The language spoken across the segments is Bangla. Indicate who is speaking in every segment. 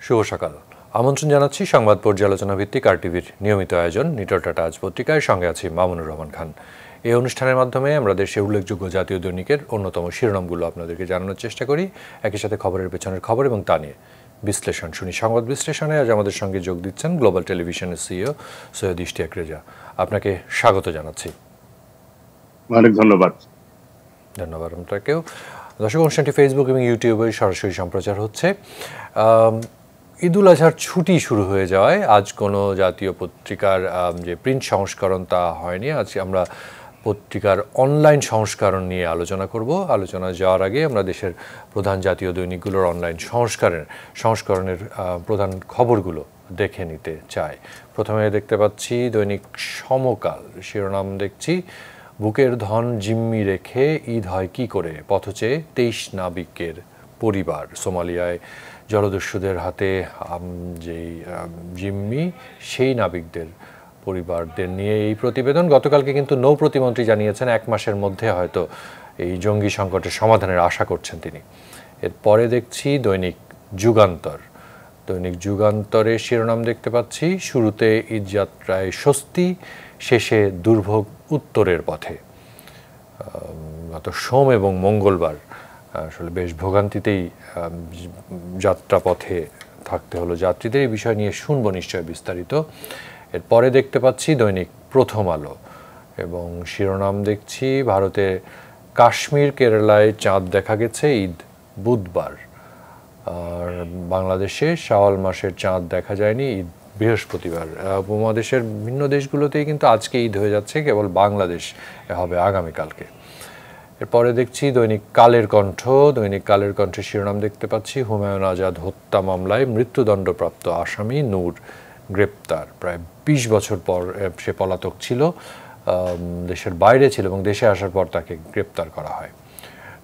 Speaker 1: শুভ সকাল। আমন্ত্রণ জানাচ্ছি সংবাদ পর্যালোচনা ভিত্তিক আরটিভির নিয়মিত আয়োজন নিটল টাটা আজ পত্রিকায়। সঙ্গে আছি মামুনুর রহমান খান। এই অনুষ্ঠানের মাধ্যমে আমরা দেশের উল্লেখযোগ্য জাতীয় দৈনিকের অন্যতম শিরোনামগুলো আপনাদেরকে জানানোর চেষ্টা করি, একই সাথে খবরের পেছনের খবর এবং তা নিয়ে বিশ্লেষণ শুনি। সংবাদ বিশ্লেষণে আজ আমাদের সঙ্গে যোগ দিচ্ছেন গ্লোবাল টেলিভিশনের সিইও সৈয়দ ইশতিয়াক রেজা। আপনাকে স্বাগত জানাচ্ছি।
Speaker 2: অনেক ধন্যবাদ।
Speaker 1: ধন্যবাদ আপনাকেও। দর্শক, অনুষ্ঠানটি ফেসবুক এবং ইউটিউবে সরাসরি সম্প্রচার হচ্ছে। ঈদুল আজহার ছুটি শুরু হয়ে যাওয়ায় আজ কোনো জাতীয় পত্রিকার যে প্রিন্ট সংস্করণ তা হয়নি। আজ আমরা পত্রিকার অনলাইন সংস্করণ নিয়ে আলোচনা করব। আলোচনা যাওয়ার আগে আমরা দেশের প্রধান জাতীয় দৈনিকগুলোর অনলাইন সংস্করণের প্রধান খবরগুলো দেখে নিতে চাই। প্রথমে দেখতে পাচ্ছি দৈনিক সমকাল, শিরোনাম দেখছি, বুকের ধন জিম্মি রেখে ঈদ হয় কী করে, পথচে 23 নাবিকের পরিবার। সোমালিয়ায় জলদস্যুদের হাতে যেই জিম্মি, সেই নাবিকদের পরিবারদের নিয়ে এই প্রতিবেদন। গতকালকে কিন্তু নৌ প্রতিমন্ত্রী জানিয়েছেন 1 মাসের মধ্যে হয়তো এই জঙ্গি সংকটের সমাধানের আশা করছেন তিনি। এরপরে দেখছি দৈনিক যুগান্তরের শিরোনাম দেখতে পাচ্ছি, শুরুতে ঈদযাত্রায় স্বস্তি, শেষে দুর্ভোগ উত্তরের পথে। গত সোম এবং মঙ্গলবার আসলে বেশ ভোগান্তিতেই যাত্রাপথে থাকতে হলো যাত্রীদের। এই বিষয় নিয়ে শুনবো নিশ্চয় বিস্তারিত। এরপরে দেখতে পাচ্ছি দৈনিক প্রথম আলো এবং শিরোনাম দেখছি, ভারতে কাশ্মীর কেরালায় চাঁদ দেখা গেছে ঈদ বুধবার। আর বাংলাদেশে শাওয়াল মাসের চাঁদ দেখা যায়নি, ঈদ বৃহস্পতিবার। উপমহাদেশের ভিন্ন দেশগুলোতেই কিন্তু আজকে ঈদ হয়ে যাচ্ছে, কেবল বাংলাদেশ হবে আগামীকালকে। এরপরে দেখছি দৈনিক কালের কণ্ঠের শিরোনাম দেখতে পাচ্ছি, হুমায়ুন আজাদ হত্যা মামলায় মৃত্যুদণ্ডপ্রাপ্ত আসামি নূর গ্রেপ্তার। প্রায় 20 বছর পর সে পলাতক ছিল, দেশের বাইরে ছিল এবং দেশে আসার পর তাকে গ্রেপ্তার করা হয়।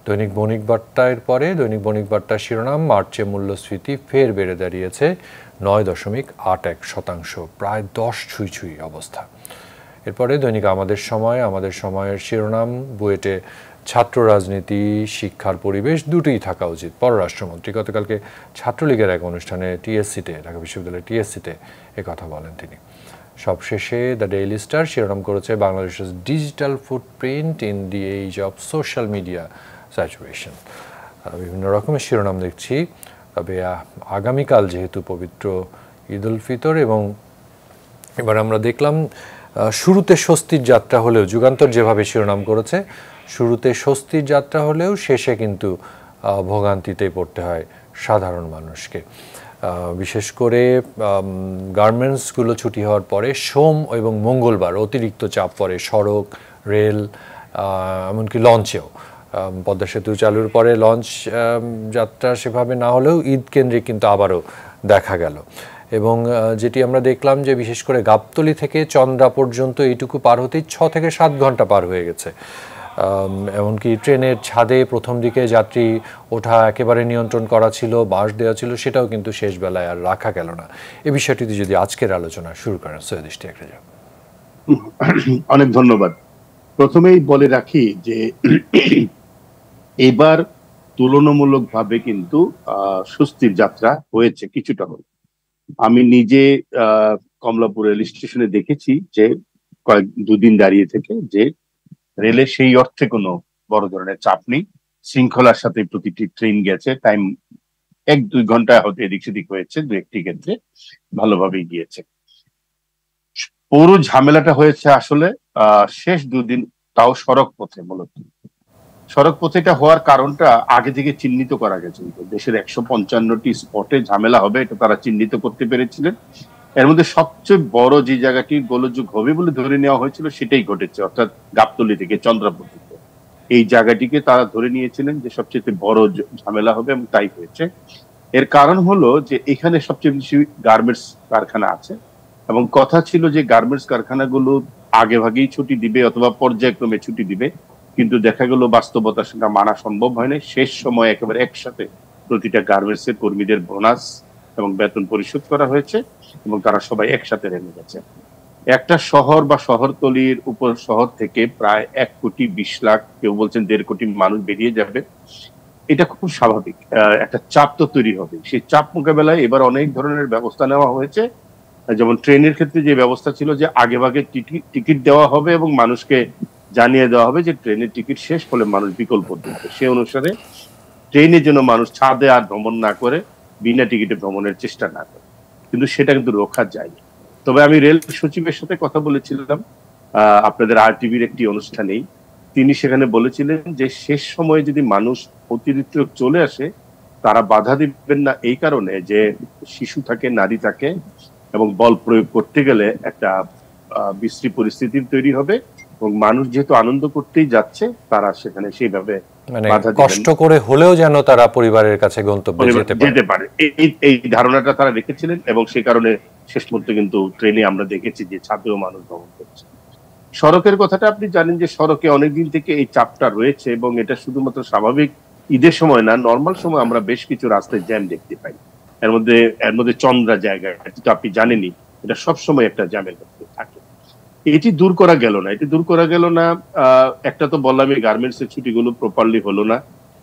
Speaker 1: দৈনিক বণিক বার্তার শিরোনাম, মার্চে মূল্যস্ফীতি ফের বেড়ে দাঁড়িয়েছে 9.81%, প্রায় 10 ছুঁই অবস্থা। এরপরে দৈনিক আমাদের সময়ের শিরোনাম, বুয়েটে ছাত্র রাজনীতি, শিক্ষার পরিবেশ দুটোই থাকা উচিত। পররাষ্ট্রমন্ত্রী গতকালকে ছাত্রলীগের এক অনুষ্ঠানে ঢাকা বিশ্ববিদ্যালয়ের টিএসসিতে কথা বলেন তিনি। সবশেষে দ্য ডেইলি স্টার শিরোনাম করেছে, বাংলাদেশের digital footprint in the age of social media saturation. বিভিন্ন রকমের শিরোনাম দেখছি। তবে আগামীকাল যেহেতু পবিত্র ঈদ উল ফিতর, এবং এবার আমরা দেখলাম শুরুতে স্বস্তির যাত্রা হলেও, যুগান্তর যেভাবে শিরোনাম করেছে, শুরুতে স্বস্তির যাত্রা হলেও শেষে কিন্তু ভোগান্তিতে পড়তে হয় সাধারণ মানুষকে। বিশেষ করে গার্মেন্টসগুলো ছুটি হওয়ার পরে সোম এবং মঙ্গলবার অতিরিক্ত চাপ পড়ে সড়ক, রেল, এমনকি লঞ্চেও। পদ্মা সেতু চালুর পরে লঞ্চ যাত্রা সেভাবে না হলেও ঈদ কেন্দ্রিক কিন্তু আবারও দেখা গেল। এবং যেটি আমরা দেখলাম যে বিশেষ করে গাবতলী থেকে চন্দ্রা পর্যন্ত এইটুকু পার হতেই 6 থেকে 7 ঘন্টা পার হয়ে গেছে। এমনকি ট্রেনের ছাদে প্রথম দিকে যাত্রী ওঠা একেবারে নিয়ন্ত্রণ করা ছিল, বাস দেওয়া ছিল, সেটাও কিন্তু শেষ বেলায় আর রাখা গেল না। এই বিষয়টিতে যদি আজকের আলোচনা শুরু করেন সৈয়দ ইশতিয়াক রেজা।
Speaker 2: অনেক ধন্যবাদ। প্রথমেই বলে রাখি যে এবার তুলনামূলকভাবে কিন্তু স্বস্তির যাত্রা হয়েছে কিছুটা হলো। আমি নিজে কমলাপুর রেল স্টেশনে দেখেছি যে দুদিন দাঁড়িয়ে থেকে যে রেলে সেই অর্থে কোনো বড় ধরনের চাপ নেই, শৃঙ্খলার সাথে প্রতিটি ট্রেন গেছে। টাইম 1-2 ঘন্টা হয়তো এদিক সেদিক হয়েছে, 2-1টি ক্ষেত্রে ভালোভাবেই গিয়েছে। পুরো ঝামেলাটা হয়েছে আসলে শেষ 2 দিন, তাও সড়ক পথে। মূলত সড়ক পথে এটা হওয়ার কারণটা আগে থেকে চিহ্নিত করা গেছে। দেশের 155টি স্পটে ঝামেলা হবে এটা তারা চিহ্নিত করতে পেরেছিলেন। এর মধ্যে সবচেয়ে বড় যে জায়গাটি গোলযোগ হবে বলে ধরে নেওয়া হয়েছিল সেটাই ঘটেছে, অর্থাৎ গাবতলী থেকে চন্দ্রাপুর। এই জায়গাটিকে তারা ধরে নিয়েছিলেন যে সবচেয়ে বড় ঝামেলা হবে, এবং তাই হয়েছে। এর কারণ হলো যে এখানে সবচেয়ে বেশি গার্মেন্টস কারখানা আছে, এবং কথা ছিল যে গার্মেন্টস কারখানাগুলো আগে ভাগেই ছুটি দিবে অথবা পর্যায়ক্রমে ছুটি দিবে, কিন্তু দেখা গেল বাস্তবতার সঙ্গে মানা সম্ভব হয়নি। শেষ সময় একেবারে একসাথে প্রতিটা গার্মেন্টস এর কর্মীদের বোনাস এবং বেতন পরিশোধ করা হয়েছে, এবং তারা সবাই একসাথে নেমে গেছে। একটা শহর বা শহরতলির উপর শহর থেকে প্রায় 1.20 কোটি, কেউ বলছেন 1.5 কোটি মানুষ বেরিয়ে যাবে। এটা খুব স্বাভাবিক, একটা চাপ তো তৈরি হবে। সেই চাপ মোকাবেলায় এবার অনেক ধরনের ব্যবস্থা নেওয়া হয়েছে। যেমন ট্রেনের ক্ষেত্রে যে ব্যবস্থা ছিল যে আগেভাগে টিকিট দেওয়া হবে এবং মানুষকে জানিয়ে দেওয়া হবে যে ট্রেনের টিকিট শেষ হলে মানুষ বিকল্প দিবে, সে অনুসারে ট্রেনের জন্য মানুষ ছাদে আর ভ্রমণ না করে বিনা টিকিটে ভ্রমণের চেষ্টা না করে, কিন্তু সেটা কিন্তু রক্ষা যায়নি। তবে আমি রেল সচিবের সাথে কথা বলেছিলাম আপনাদের RTVর একটি অনুষ্ঠানেই, তিনি সেখানে বলেছিলেন যে শেষ সময়ে যদি মানুষ অতিরিক্ত চলে আসে তারা বাধা দিবেন না, এই কারণে যে শিশু থাকে, নারী থাকে এবং বল প্রয়োগ করতে গেলে একটা বিশ্রী পরিস্থিতি তৈরি হবে এবং মানুষ যেহেতু আনন্দ করতেই যাচ্ছে তারা সেখানে সেইভাবে
Speaker 1: মানে কষ্ট করে হলেও যেন তারা পরিবারের কাছে গন্তব্যে যেতে পারে,
Speaker 2: এই ধারণাটা তারা রেখেছিলেন এবং সেই কারণে শেষ মুহূর্তে কিন্তু ট্রেনে আমরা দেখেছি যে ছাদেও মানুষ ভ্রমণ করছে। সড়কের কথাটা আপনি জানেন যে সড়কে অনেকদিন থেকে এই চাপটা রয়েছে এবং এটা শুধুমাত্র স্বাভাবিক ঈদের সময় না, নর্মাল সময় আমরা বেশ কিছু রাস্তায় জ্যাম দেখতে পাই। এর মধ্যে চন্দ্রা জায়গা, তো আপনি জানেনই এটা সবসময় একটা জ্যামের মধ্যে থাকে। এটি দূর করা গেল না। একটা তো বললাম এই গার্মেন্টস এর ছুটিগুলো প্রপারলি হলো না।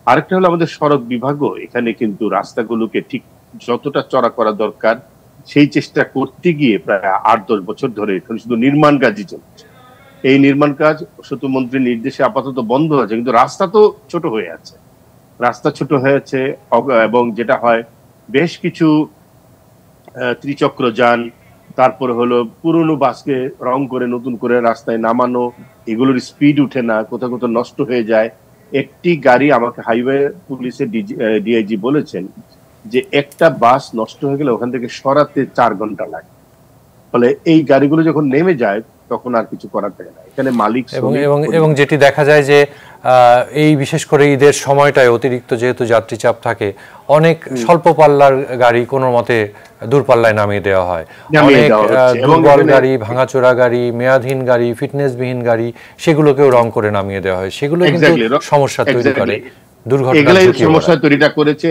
Speaker 2: আরেকটা হলো আমাদের সড়ক বিভাগও এখানে কিন্তু রাস্তাগুলোকে ঠিক যতটা চড়া করা দরকার সেই চেষ্টা করতে গিয়ে প্রায় 8-10 বছর ধরে এখানে শুধু নির্মাণ কাজই চলছে। এই নির্মাণ কাজ সেতু মন্ত্রীর নির্দেশে আপাতত বন্ধ আছে, কিন্তু রাস্তা তো ছোট হয়ে আছে, এবং যেটা হয় বেশ কিছু ত্রিচক্র যান, তারপরে হলো পুরনো বাসকে রং করে নতুন করে রাস্তায় নামানো, এগুলোর স্পিড উঠে না, কোথাও কোথাও নষ্ট হয়ে যায়। একটি গাড়ি আমাকে হাইওয়ে পুলিশের ডিআইজি বলেছেন যে একটা বাস নষ্ট হয়ে গেলে ওখান থেকে সরাতে 4 ঘন্টা লাগে। ফলে এই গাড়িগুলো যখন নেমে যায় তখন আর কিছু করার থাকে না। এখানে মালিক
Speaker 1: এবং যেটি দেখা যায় যে এই বিশেষ করে ঈদের সময়টায় অতিরিক্ত যেহেতু যাত্রী চাপ থাকে, অনেক স্বল্প পাল্লার গাড়ি কোনো মতে দূরপাল্লায় নামিয়ে দেওয়া হয়, অনেক দুর্বল গাড়ি, ভাঙাচোরা গাড়ি, মেয়াদহীন গাড়ি, ফিটনেসবিহীন গাড়ি, সেগুলোকেও রং করে নামিয়ে দেওয়া হয়, সেগুলো কিন্তু সমস্যা তৈরি করে,
Speaker 2: দুর্ঘটনার সমস্যা তৈরিটা করেছে।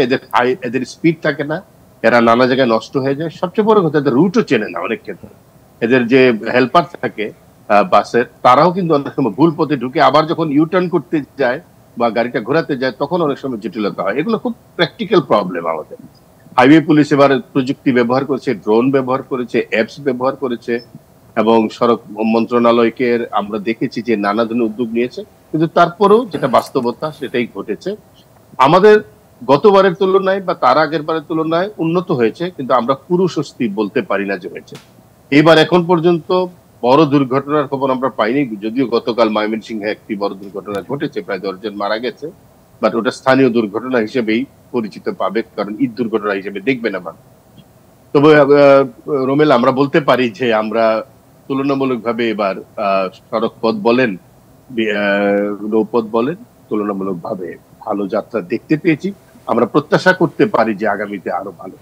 Speaker 2: এদের স্পিড থাকে না, এরা নানা জায়গায় নষ্ট হয়ে যায়। সবচেয়ে বড় কথা এদের রুটও চেনে না অনেক ক্ষেত্রে। এদের যে হেল্পার থাকে বাসের, তারাও কিন্তু অনেক সময় ভুল পথে ঢুকে আবার যখন ইউটার্ন করতে যায় বা গাড়িটা ঘোরাতে যায় তখন অনেক সময় জটিলতা হয়। এগুলো খুব প্র্যাকটিক্যাল প্রবলেম আমাদের। হাইওয়ে পুলিশ এবার প্রযুক্তি ব্যবহার করেছে, ড্রোন ব্যবহার করেছে, অ্যাপস ব্যবহার করেছে এবং সড়ক মন্ত্রণালয়কে আমরা দেখেছি যে নানা ধরনের উদ্যোগ নিয়েছে, কিন্তু তারপরেও যেটা বাস্তবতা সেটাই ঘটেছে। আমাদের গতবারের তুলনায় বা তার আগের বারের তুলনায় উন্নত হয়েছে, কিন্তু আমরা পুরো স্বস্তি বলতে পারি না যে হয়েছে। এবার এখন পর্যন্ত বড় দুর্ঘটনার খবর আমরা পাইনি, যদিও গতকাল ময়মনসিংহে একটি বড় দুর্ঘটনা ঘটেছে, প্রায় 10 জন মারা গেছে, বাট ওটা স্থানীয় দুর্ঘটনা হিসেবেই পরিচিত পাবে, কারণ ঈদ দুর্ঘটনা হিসেবে দেখবে না মানুষ। তবে রোমেল, আমরা বলতে পারি যে আমরা তুলনামূলকভাবে এবার সড়ক পথ বলেন, নৌপথ বলেন, তুলনামূলকভাবে ভালো যাত্রা দেখতে পেয়েছি। আমরা প্রত্যাশা করতে পারি যে আগামীতে আরো ভালো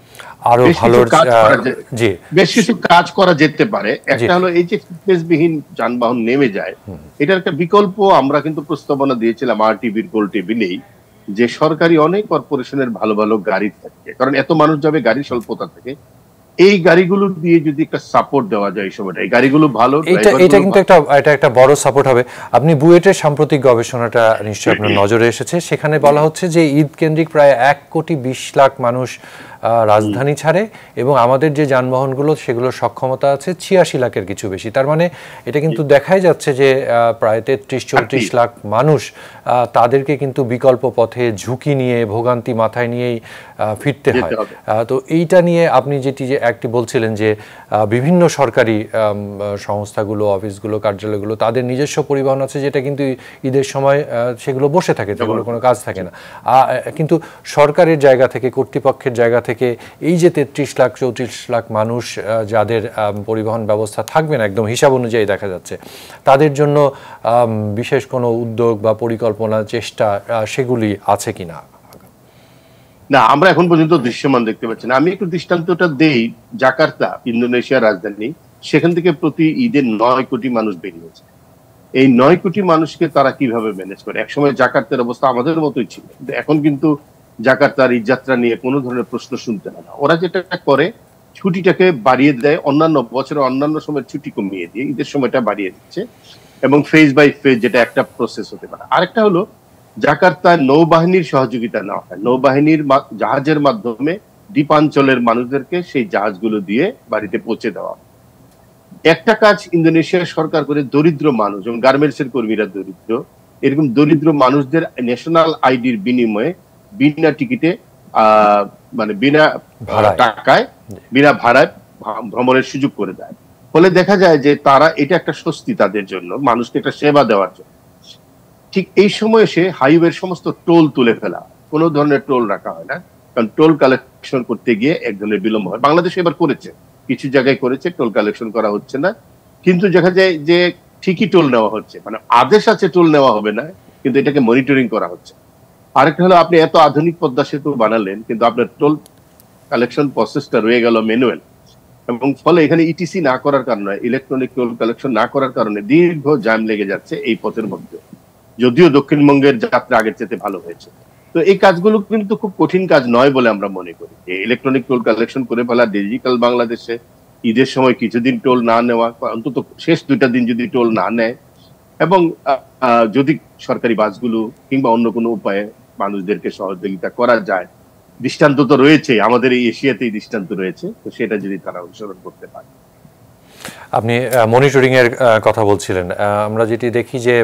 Speaker 2: বেশ কিছু কাজ করা যেতে পারে। একটা হলো এই যে ফিটনেসবিহীন যানবাহন নেমে যায়, এটার একটা বিকল্প আমরা কিন্তু প্রস্তাবনা দিয়েছিলাম RTVর গোল টেবিলেই, যে সরকারি অনেক কর্পোরেশনের ভালো ভালো গাড়ি থাকে, কারণ এত মানুষ যাবে, গাড়ি স্বল্পতা থেকে এই গাড়িগুলো দিয়ে যদি একটা সাপোর্ট দেওয়া যায়, সময়টা এই গাড়িগুলো ভালো,
Speaker 1: এটা কিন্তু একটা বড় সাপোর্ট হবে। আপনি বুয়েটের সাম্প্রতিক গবেষণাটা নিশ্চয়ই আপনার নজরে এসেছে, সেখানে বলা হচ্ছে যে ঈদ কেন্দ্রিক প্রায় 1,20,00,000 মানুষ রাজধানী ছাড়ে এবং আমাদের যে যানবাহনগুলো সেগুলোর সক্ষমতা আছে 86 লাখের কিছু বেশি। তার মানে এটা কিন্তু দেখাই যাচ্ছে যে প্রায় 33-34 লাখ মানুষ, তাদেরকে কিন্তু বিকল্প পথে ঝুঁকি নিয়ে, ভোগান্তি মাথায় নিয়েই ফিরতে হয়। তো এইটা নিয়ে আপনি যেটি একটি বলছিলেন যে বিভিন্ন সরকারি সংস্থাগুলো, অফিসগুলো, কার্যালয়গুলো তাদের নিজস্ব পরিবহন আছে, যেটা কিন্তু ঈদের সময় সেগুলো বসে থাকে, সেগুলো কোনো কাজ থাকে না। কিন্তু সরকারের জায়গা থেকে, কর্তৃপক্ষের জায়গা থেকে এই যে 33 লাখ 34 লাখ মানুষ যাদের পরিবহন ব্যবস্থা থাকবে না একদম হিসাব অনুযায়ী দেখা যাচ্ছে, তাদের জন্য বিশেষ কোনো উদ্যোগ বা পরিকল্পনা, চেষ্টা সেগুলি আছে কিনা?
Speaker 2: না, আমরা এখন পর্যন্ত দৃশ্যমান দেখতে পাচ্ছি না। আমি একটু দৃষ্টান্তটা দেই, জাকার্তা ইন্দোনেশিয়ার রাজধানী, সেখান থেকে প্রতি ঈদে 9 কোটি মানুষ বেরিয়েছে। এই 9 কোটি মানুষকে তারা কিভাবে ম্যানেজ করে? একসময় জাকার্তার অবস্থা আমাদের মতোই ছিল, এখন কিন্তু জাকার্তার ঈদযাত্রা নিয়ে কোনো ধরনের প্রশ্ন শুনতে হয় না। ওরা যেটা করে ছুটিটাকে বাড়িয়ে দেয়, অন্যান্য বছরের অন্যান্য সময় ছুটি কমিয়ে দিয়ে ঈদের সময়টা বাড়িয়ে দিচ্ছে এবং ফেজ বাই ফেজ, যেটা একটা প্রসেস হতে পারে। আরেকটা হলো জাকার্তায় নৌবাহিনীর সহযোগিতা নেওয়া হয়, নৌবাহিনীর জাহাজের মাধ্যমে দ্বীপাঞ্চলের মানুষদেরকে সেই জাহাজগুলো দিয়ে বাড়িতে পৌঁছে দেওয়া। একটা কাজ ইন্দোনেশিয়ার সরকার করে দরিদ্র মানুষ, যেমন গার্মেন্টস এর কর্মীরা দরিদ্র, এরকম দরিদ্র মানুষদের ন্যাশনাল আইডির বিনিময়ে বিনা টিকিটে মানে বিনা টাকায় বিনা ভাড়ায় ভ্রমণের সুযোগ করে দেয়। ফলে দেখা যায় যে তারা এটা একটা স্বস্তি তাদের জন্য, মানুষকে একটা সেবা দেওয়ার জন্য। ঠিক এই সময় এসে হাইওয়ের সমস্ত টোল তুলে ফেলা, কোনো ধরনের টোল রাখা হয় না, কারণ টোল কালেকশন করতে গিয়ে এক ধরনের বিলম্ব হয়। বাংলাদেশ এবার করেছে, কিছু জায়গায় করেছে, টোল কালেকশন করা হচ্ছে না, কিন্তু দেখা যায় যে ঠিকই টোল নেওয়া হচ্ছে, মানে আদেশ আছে টোল নেওয়া হবে না, কিন্তু এটাকে মনিটরিং করা হচ্ছে। আরেকটা হলো, আপনি এত আধুনিক পদ্মা সেতু বানালেন, কিন্তু আপনার টোল কালেকশন প্রসেসটা রয়ে গেল ম্যানুয়াল, এবং ফলে এখানে ইটিসি না করার কারণে, ইলেকট্রনিক টোল কালেকশন না করার কারণে দীর্ঘ জ্যাম লেগে যাচ্ছে এই পথের মধ্যে, যদিও দক্ষিণবঙ্গের যাত্রা আগের চেয়ে ভালো হয়েছে। তো এই কাজগুলো কিন্তু খুব কঠিন কাজ নয় বলে আমরা মনে করি। ইলেকট্রনিক টোল কালেকশন করে ফেলা, ডিজিটাল বাংলাদেশে ঈদের সময় কিছুদিন টোল না নেওয়া, অন্তত শেষ 2টা দিন যদি টোল না নেয়, এবং যদি সরকারি বাসগুলো কিংবা অন্য কোনো উপায়ে মানুষদেরকে সহযোগিতা করা যায়, দৃষ্টান্ত তো রয়েছে আমাদের এই এশিয়াতেই দৃষ্টান্ত রয়েছে, তো সেটা যদি তারা অনুসরণ করতে পারে।
Speaker 1: আপনি মনিটরিং এর কথা বলছিলেন, আমরা যেটি দেখি যে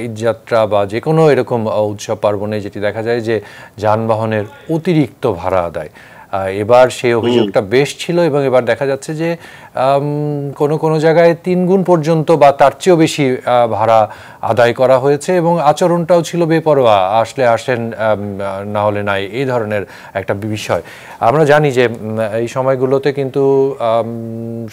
Speaker 1: ঈদযাত্রা বা যে কোনো এরকম উৎসব পার্বণে যেটি দেখা যায় যে যানবাহনের অতিরিক্ত ভাড়া আদায়, এবার সেই অভিযোগটা বেশ ছিল, এবং এবার দেখা যাচ্ছে যে কোনো জায়গায় 3 গুণ পর্যন্ত বা তার চেয়েও বেশি ভাড়া আদায় করা হয়েছে, এবং আচরণটাও ছিল বেপরোয়া, আসলে আসেন না হলে নাই, এই ধরনের একটা বিষয়। আমরা জানি যে এই সময়গুলোতে কিন্তু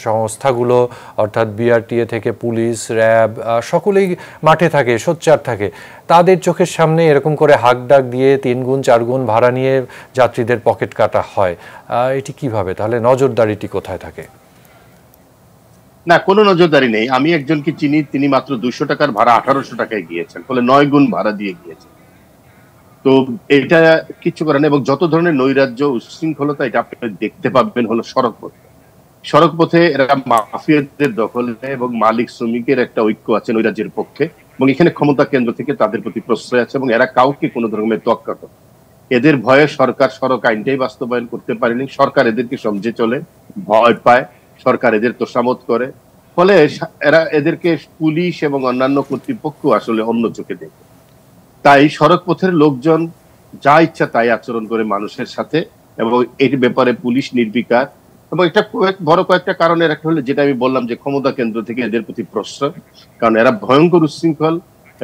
Speaker 1: সংস্থাগুলো অর্থাৎ বিআরটিএ থেকে পুলিশ, র্যাব সকলেই মাঠে থাকে, সোচ্চার থাকে, তাদের চোখের সামনে এরকম করে হাক ডাক দিয়ে 3 গুণ 4 গুণ ভাড়া নিয়ে যাত্রীদের পকেট কাটা হয়। এটি কিভাবে, তাহলে নজরদারিটি কোথায় থাকে?
Speaker 2: না, কোনো নজরদারি নেই। আমি একজনকে চিনি, তিনি মাত্র 200 টাকার ভাড়া 1800 টাকায় গিয়েছেন, ফলে 9 গুণ ভাড়া দিয়ে গিয়েছেন। তো এটা কিছু করে না। এবং যত ধরনের নৈরাজ্য, উশৃঙ্খলতা, এটা আপনি দেখতে পাবেন হলো সড়ক পথে। সড়ক পথে এরা মাফিয়াদের দখলে, এবং মালিক শ্রমিকের একটা ঐক্য আছে নৈরাজ্যের পক্ষে, এবং এখানে ক্ষমতা কেন্দ্র থেকে তাদের প্রতি প্রশ্রয় আছে, এবং এরা কাউকে কোনো ধরনের তোয়াক্কা করে। এদের ভয়ে সরকার সড়ক আইনটাই বাস্তবায়ন করতে পারেনি, সরকার এদেরকে সমঝে চলে, ভয় পায়, সরকার এদের তোষামত করে, ফলে এদেরকে পুলিশ এবং অন্যান্য কর্তৃপক্ষ আসলে অন্য চোখে দেখে। তাই সড়ক পথের লোকজন যা ইচ্ছা তাই আচরণ করে মানুষের সাথে, এবং এর ব্যাপারে পুলিশ নির্বিকার। এবং এটা বড় কয়েকটা কারণের একটা হলো, যেটা আমি বললাম, যে ক্ষমতা কেন্দ্র থেকে এদের প্রতি প্রশ্রয়, কারণ এরা ভয়ঙ্কর উচ্ছৃঙ্খল,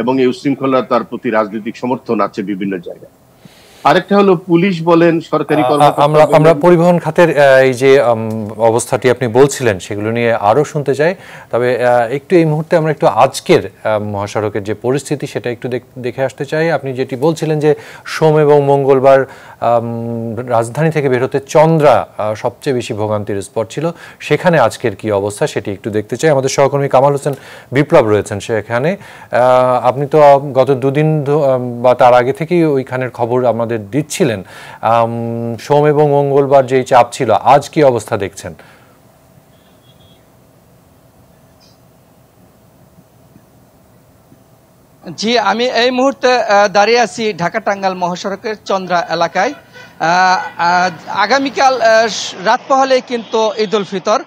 Speaker 2: এবং এই উচ্ছৃঙ্খলতার প্রতি রাজনৈতিক সমর্থন আছে বিভিন্ন জায়গায়। আরেকটা হলো, পুলিশ বলেন, সরকারি কর্মকর্তা।
Speaker 1: আমরা পরিবহন খাতের এই যে অবস্থাটি আপনি বলছিলেন সেগুলো নিয়ে আরো শুনতে চাই, তবে একটু এই মুহূর্তে আমরা একটু আজকের মহাসড়কের যে পরিস্থিতি সেটা একটু দেখে আসতে চাই। আপনি যেটি বলছিলেন যে সোম এবং মঙ্গলবার রাজধানী থেকে বের হতে চন্দ্রা সবচেয়ে বেশি ভোগান্তির স্পট ছিল, সেখানে আজকের কি অবস্থা সেটি একটু দেখতে চাই। আমাদের সহকর্মী কামাল হোসেন বিপ্লব রয়েছেন সেখানে। আপনি তো গত 2 দিন বা তার আগে থেকেই ওইখানের খবর আমাদের দিচ্ছিলেন। সোম এবং মঙ্গলবার যেই চাপ ছিল, আজ কি অবস্থা দেখছেন?
Speaker 3: জি, আমি এই মুহূর্তে দাঁড়িয়ে আছি ঢাকা টাঙ্গাইল মহাসড়কের চন্দ্রা এলাকায়। আগামীকাল রাত পহলেই কিন্তু ঈদ উল ফিতর।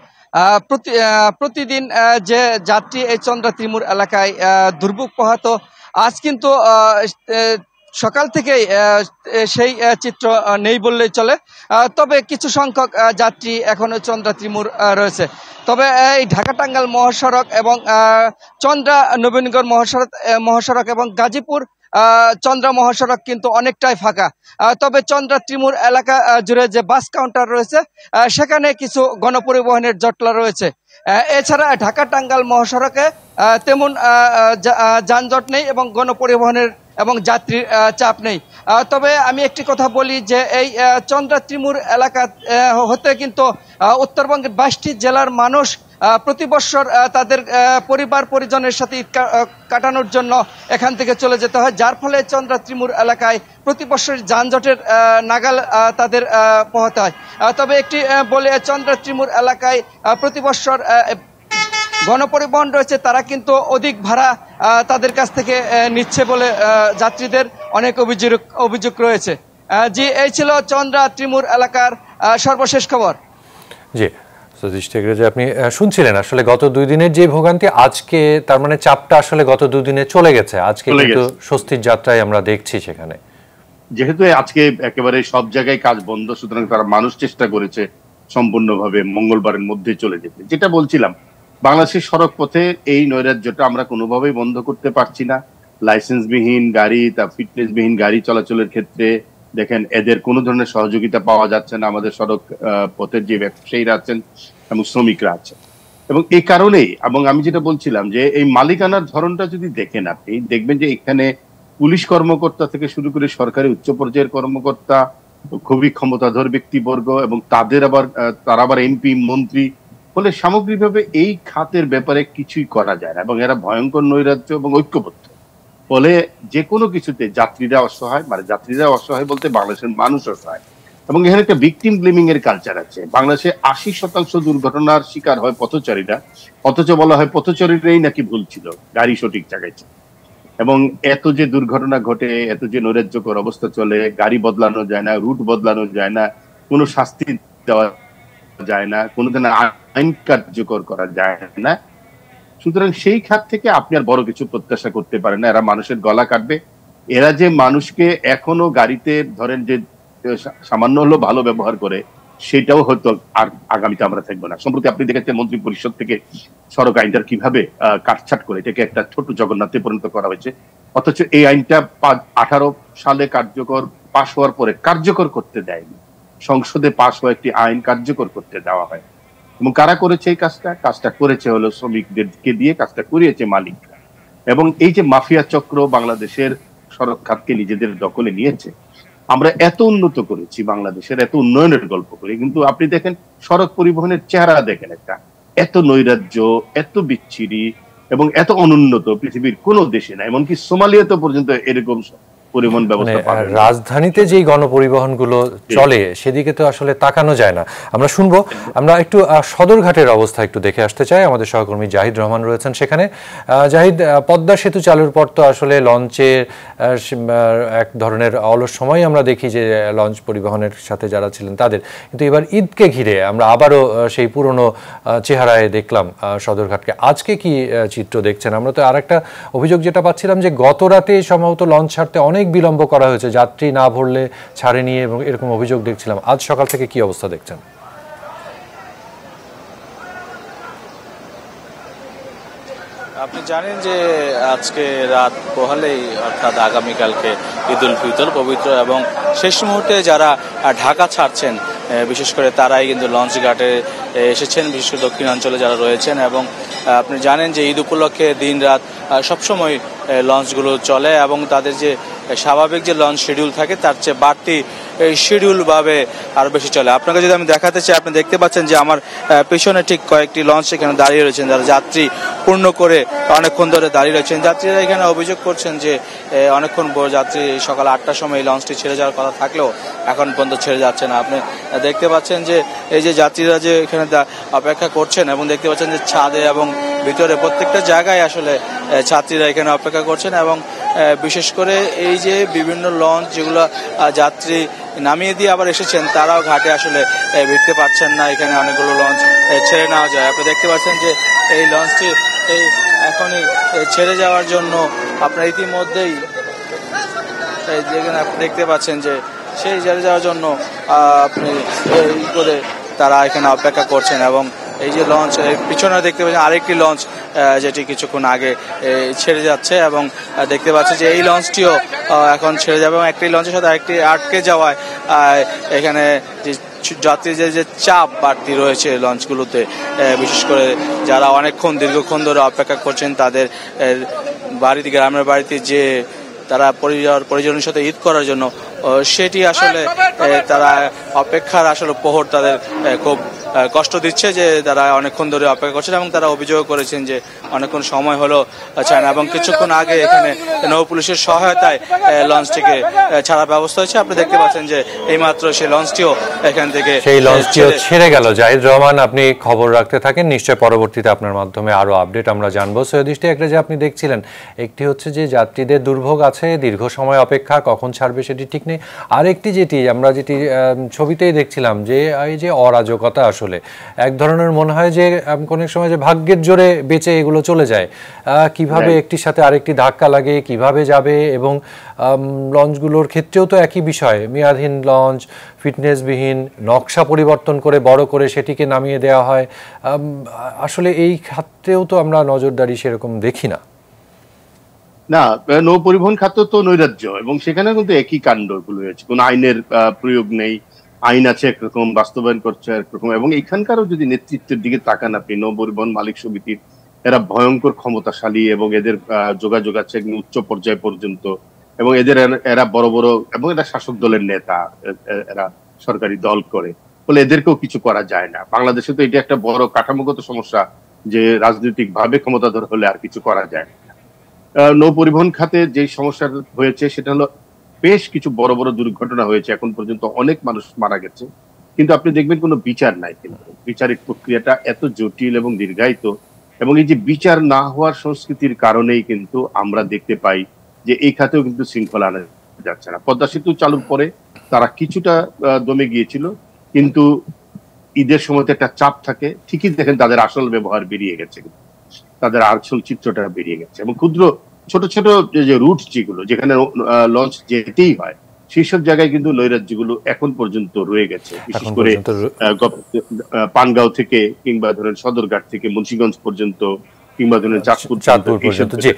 Speaker 3: প্রতিদিন যে যাত্রী এই চন্দ্রা ত্রিমুর এলাকায় দুর্ভোগ পোহাতো, আজ কিন্তু সকাল থেকেই সেই চিত্র নেই বললেই চলে। তবে কিছু সংখ্যক যাত্রী এখনো চন্দ্রা ত্রিমুর রয়েছে। তবে এই ঢাকা টাঙ্গাইল মহাসড়ক এবং চন্দ্রা নবীনগর মহাসড়ক এবং গাজীপুর চন্দ্রা মহাসড়ক কিন্তু অনেকটাই ফাঁকা। তবে চন্দ্রা ত্রিমুর এলাকা জুড়ে যে বাস কাউন্টার রয়েছে সেখানে কিছু গণপরিবহনের জটলা রয়েছে। এছাড়া ঢাকা টাঙ্গাইল মহাসড়কে তেমন যানজট নেই এবং গণপরিবহনের এবং যাত্রীর চাপ নেই। তবে আমি একটি কথা বলি যে এই চন্দ্রা ত্রিমুর এলাকা হতে কিন্তু উত্তরবঙ্গের 22টি জেলার মানুষ প্রতি বছর তাদের পরিবার পরিজনের সাথে ঈদ কাটানোর জন্য এখান থেকে চলে যেতে হয়, যার ফলে চন্দ্রা ত্রিমুর এলাকায় প্রতি বছর যানজটের নাগাল তাদের পোহাতে হয়। তবে একটি বলে, চন্দ্রা ত্রিমুর এলাকায় প্রতি বছর গণপরিবহন রয়েছে তারা কিন্তু অধিক ভাড়া তাদের কাছ থেকে নিচ্ছে বলে যাত্রীদের অনেক অভিযোগ রয়েছে। জি, এই ছিল চন্দ্রা ত্রিমুর এলাকার সর্বশেষ খবর।
Speaker 1: জি সতীশ টেকরে, যে আপনি শুনছিলেন আসলে গত 2 দিনের যে ভোগান্তি, আজকে তার মানে চাপটা আসলে গত 2 দিনে চলে গেছে, আজকে কিন্তু স্বস্তির যাত্রায় আমরা দেখছি সেখানে।
Speaker 2: যেহেতু আজকে একেবারে সব জায়গায় কাজ বন্ধ, সুতরাং তারা মানুষ চেষ্টা করেছে সম্পূর্ণভাবে মঙ্গলবারের মধ্যে চলে যেতে। যেটা বলছিলাম, বাংলাদেশের সড়ক পথে এই নৈরাজ্যটা আমরা কোনোভাবেই বন্ধ করতে পারছি না। লাইসেন্সবিহীন গাড়ি, তা ফিটনেসবিহীন গাড়ি চলাচলের ক্ষেত্রে দেখেন এদের কোনো ধরনের সহযোগিতা পাওয়া যাচ্ছে না। আমাদের সড়ক পথের যে ব্যবসায়ীরা আছেন এবং শ্রমিকরা আছেন, এবং এই কারণেই, এবং আমি যেটা বলছিলাম যে এই মালিকানার ধরনটা যদি দেখেন, আপনি দেখবেন যে এখানে পুলিশ কর্মকর্তা থেকে শুরু করে সরকারি উচ্চ পর্যায়ের কর্মকর্তা, খুবই ক্ষমতাধর ব্যক্তিবর্গ, এবং তারা আবার এমপি মন্ত্রী, ফলে সামগ্রিকভাবে এই খাতের ব্যাপারে কিছুই করা যায় না, এবং এরা ভয়ঙ্কর নৈরাজ্য এবং ঐক্যবদ্ধ। ফলে যে কোনো কিছুতে যাত্রীরা অসহায় বলতে বাংলাদেশের মানুষ অসহায়। এবং এখানে একটা ভিকটিম ব্লেমিং এর কালচার আছে। বাংলাদেশে 80% দুর্ঘটনার শিকার হয় পথচারীরা, অথচ বলা হয় পথচারীরাই নাকি ভুল ছিল, গাড়ি সঠিক জায়গায় ছিল। এবং এত যে দুর্ঘটনা ঘটে, এত যে নৈরাজ্যকর অবস্থা চলে, গাড়ি বদলানো যায় না, রুট বদলানো যায় না, কোনো শাস্তি দেওয়া যায় না, কোনো ধরনের আইন কার্যকর করা যায় না। সুতরাং সেই খাত থেকে আপনি আর বড় কিছু প্রত্যাশা করতে পারেন না। এরা মানুষের গলা কাটবে। এরা যে মানুষকে এখনো গাড়িতে ধরেন যে সামান্য হলেও ভালো ব্যবহার করে, সেটাও হয়তো আর আগামীতে আমরা থাকবো না। সম্প্রতি আপনি দেখেছেন মন্ত্রী পরিষদ থেকে সড়ক আইনটার কিভাবে কাটছাট করে এটাকে একটা ছোট জগন্নাথে পরিণত করা হয়েছে, অথচ এই আইনটা 18 সালে পাশ হওয়ার পরে কার্যকর করতে দেয়নি। সংসদে পাশ হওয়া একটি আইন কার্যকর করতে দেওয়া হয়, এবং কারা করেছে এই কাজটা করেছে হলো শ্রমিকদেরকে দিয়ে, কাজটা করিয়েছে মালিকরা। এবং এই যে মাফিয়া চক্র বাংলাদেশের সড়ক খাতকে নিজেদের দখলে নিয়েছে। আমরা এত উন্নত করেছি, বাংলাদেশের এত উন্নয়নের গল্প করি, কিন্তু আপনি দেখেন সড়ক পরিবহনের চেহারা দেখেন, একটা এত নৈরাজ্য, এত বিচ্ছিরি এবং এত অনুন্নত পৃথিবীর কোনো দেশে না, এমনকি সোমালিয়াতে পর্যন্ত এরকম পরিবহন ব্যবস্থা পাবেন।
Speaker 1: রাজধানীতে যেই গণপরিবহন গুলো চলে সেদিকে তো আসলে তাকানো যায় না। আমরা শুনবো, আমরা একটু সদরঘাটের অবস্থা একটু দেখে আসতে চাই। আমাদের সহকর্মী জাহিদ রহমান রয়েছেন সেখানে। জাহিদ, পদ্মা সেতু চালুর পর তো আসলে লঞ্চের এক ধরনের অলস সময় আমরা দেখি যে লঞ্চ পরিবহনের সাথে যারা ছিলেন তাদের, কিন্তু এবার ঈদকে ঘিরে আমরা আবারও সেই পুরনো চেহারায় দেখলাম সদরঘাটকে। আজকে কি চিত্র দেখছেন? আমরা তো আরেকটা অভিযোগ যেটা পাচ্ছিলাম যে গত রাতে সম্ভবত লঞ্চ ছাড়তে অনেক বিলম্ব করা হয়েছে, যাত্রী না ভরলে ছাড়েনি, এবং এরকম অভিযোগ দেখছিলাম। আজ সকাল থেকে কি অবস্থা দেখছেন?
Speaker 4: আপনি জানেন যে আজকে রাত পোহালেই, অর্থাৎ আগামীকালকে ঈদ উল ফিতর পবিত্র, এবং শেষ মুহূর্তে যারা ঢাকা ছাড়ছেন বিশেষ করে তারাই কিন্তু লঞ্চ ঘাটে এসেছেন, বিশেষ করে দক্ষিণাঞ্চলে যারা রয়েছেন। এবং আপনি জানেন যে ঈদ উপলক্ষে দিন রাত সবসময় লঞ্চগুলো চলে, এবং তাদের যে স্বাভাবিক যে লঞ্চ শিডিউল থাকে তার চেয়ে বাড়তি শিডিউলভাবে আরও বেশি চলে। আপনাকে যদি আমি দেখাতে চাই, আপনি দেখতে পাচ্ছেন যে আমার পেছনে ঠিক কয়েকটি লঞ্চ এখানে দাঁড়িয়ে রয়েছেন, যারা যাত্রী পূর্ণ করে অনেকক্ষণ ধরে দাঁড়িয়ে রয়েছেন। যাত্রীরা এখানে অভিযোগ করছেন যে অনেকক্ষণ বড় যাত্রী সকাল 8টার সময় এই লঞ্চটি ছেড়ে যাওয়ার কথা থাকলেও এখন পর্যন্ত ছেড়ে যাচ্ছে না। আপনি দেখতে পাচ্ছেন যে এই যে যাত্রীরা যে এখানে অপেক্ষা করছেন, এবং দেখতে পাচ্ছেন যে ছাদে এবং ভিতরে প্রত্যেকটা জায়গায় আসলে যাত্রীরা এখানে অপেক্ষা করছেন। এবং বিশেষ করে এই যে বিভিন্ন লঞ্চ যেগুলো যাত্রী নামিয়ে দিয়ে আবার এসেছেন, তারাও ঘাটে আসলে ভিড়তে পারছেন না। এখানে অনেকগুলো লঞ্চ ছেড়ে নেওয়া যায়। আপনি দেখতে পাচ্ছেন যে এই লঞ্চটি এখনই ছেড়ে যাওয়ার জন্য আপনার ইতিমধ্যেই যেখানে আপনি দেখতে পাচ্ছেন যে সেই ছেড়ে যাওয়ার জন্য আপনি এই করে তারা এখানে অপেক্ষা করছেন। এবং এই যে লঞ্চ পিছনে দেখতে পাচ্ছেন আরেকটি লঞ্চ যেটি কিছুক্ষণ আগে ছেড়ে যাচ্ছে, এবং দেখতে পাচ্ছি যে এই লঞ্চটিও এখন ছেড়ে যাবে, এবং একটি লঞ্চের সাথে আরেকটি আটকে যাওয়ায় এখানে যে যাত্রীদের যে চাপ বাড়তি রয়েছে লঞ্চগুলোতে, বিশেষ করে যারা অনেকক্ষণ দীর্ঘক্ষণ ধরে অপেক্ষা করছেন তাদের বাড়িতে, গ্রামের বাড়িতে যে তারা পরিজনের সাথে ঈদ করার জন্য, সেটি আসলে তারা অপেক্ষার আসলে প্রহর তাদের খুব কষ্ট দিচ্ছে, যে তারা অনেকক্ষণ ধরে অপেক্ষা করছেন এবং তারা অভিযোগ করেছেন যে অনেকক্ষণ সময় হলো চায় না, এবং কিছুক্ষণ আগে এখানে নৌ পুলিশের সহায়তায় লঞ্চটিকে ছাড়ার ব্যবস্থা হয়েছে। আপনি দেখতে পাচ্ছেন যে এইমাত্র সেই লঞ্চটিও এখান থেকে
Speaker 1: ছেড়ে গেল। জাহিদ রহমান, আপনি খবর রাখতে থাকেন, নিশ্চয় পরবর্তীতে আপনার মাধ্যমে আরো আপডেট আমরা জানবো। সৈয়দ ইশতিয়াক রেজা, যে আপনি দেখছিলেন, একটি হচ্ছে যে যাত্রীদের দুর্ভোগ আছে, দীর্ঘ সময় অপেক্ষা, কখন ছাড়বে সেটি ঠিক নেই। আরেকটি যেটি আমরা ছবিতেই দেখছিলাম যে এই যে অরাজকতা, আসলে এক ধরনের মনে হয় যে অনেক সময় যে ভাগ্যের জোরে বেঁচে এগুলো চলে যায়, কিভাবে একটির সাথে আরেকটি ধাক্কা লাগে, কিভাবে যাবে, এবং লঞ্চগুলোর ক্ষেত্রেও তো একই বিষয়, মেয়াদহীন লঞ্চ, ফিটনেসবিহীন, নকশা পরিবর্তন করে বড় করে সেটিকে নামিয়ে দেওয়া হয়। আসলে এই খাতেও তো আমরা নজরদারি সেরকম দেখি না।
Speaker 2: না, নৌ পরিবহন খাত তো নৈরাজ্য, এবং সেখানে কিন্তু একই কাণ্ডগুলো হয়েছে, কোনো আইনের প্রয়োগ নেই, আইন আছে একরকম, বাস্তবায়ন করছে একরকম। এবং এখানকারও যদি নেতৃত্বের দিকে তাকান আপনি, নৌ পরিবহন মালিক সমিতির, এরা ভয়ঙ্কর ক্ষমতাশালী এবং এদের যোগাযোগ আছে উচ্চ পর্যায় পর্যন্ত, এবং এরা বড় বড়, এবং এরা শাসক দলের নেতা, এরা সরকারি দল করে, বলে এদেরকেও কিছু করা যায় না। বাংলাদেশে তো এটা একটা বড় কাঠামোগত সমস্যা যে রাজনৈতিক ভাবে ক্ষমতাধর হলে আর কিছু করা যায় না। নৌ পরিবহন খাতে যে সমস্যা হয়েছে সেটা হলো বেশ কিছু বড় বড় দুর্ঘটনা হয়েছে, এখন পর্যন্ত অনেক মানুষ মারা গেছে, কিন্তু আপনি দেখবেন কোনো বিচার নাই। কিন্তু বিচারিক প্রক্রিয়াটা এত জটিল এবং দীর্ঘায়িত, এবং এই যে বিচার না হওয়ার সংস্কৃতির কারণেই কিন্তু আমরা দেখতে পাই যে এই খাতেও কিন্তু শৃঙ্খলা আনা যাচ্ছে না। পদ্মা সেতু চালুর পরে তারা কিছুটা দমে গিয়েছিল, কিন্তু ঈদের সময় একটা চাপ থাকে, ঠিকই দেখেন তাদের আসল ব্যবহার বেরিয়ে গেছে, তাদের আসল চিত্রটা বেরিয়ে গেছে। এবং ক্ষুদ্র ছোট ছোট যে রুট যেগুলো, যেখানে লঞ্চ যেতেই হয়, সেসব জায়গায় কিন্তু নৈরাজ্যগুলো এখন পর্যন্ত রয়ে গেছে। বিশেষ করে পানগাঁও থেকে, কিংবা ধরেন সদরঘাট থেকে মুন্সিগঞ্জ পর্যন্ত, কিংবা ধরেন চাঁদপুর পর্যন্ত।
Speaker 1: জি,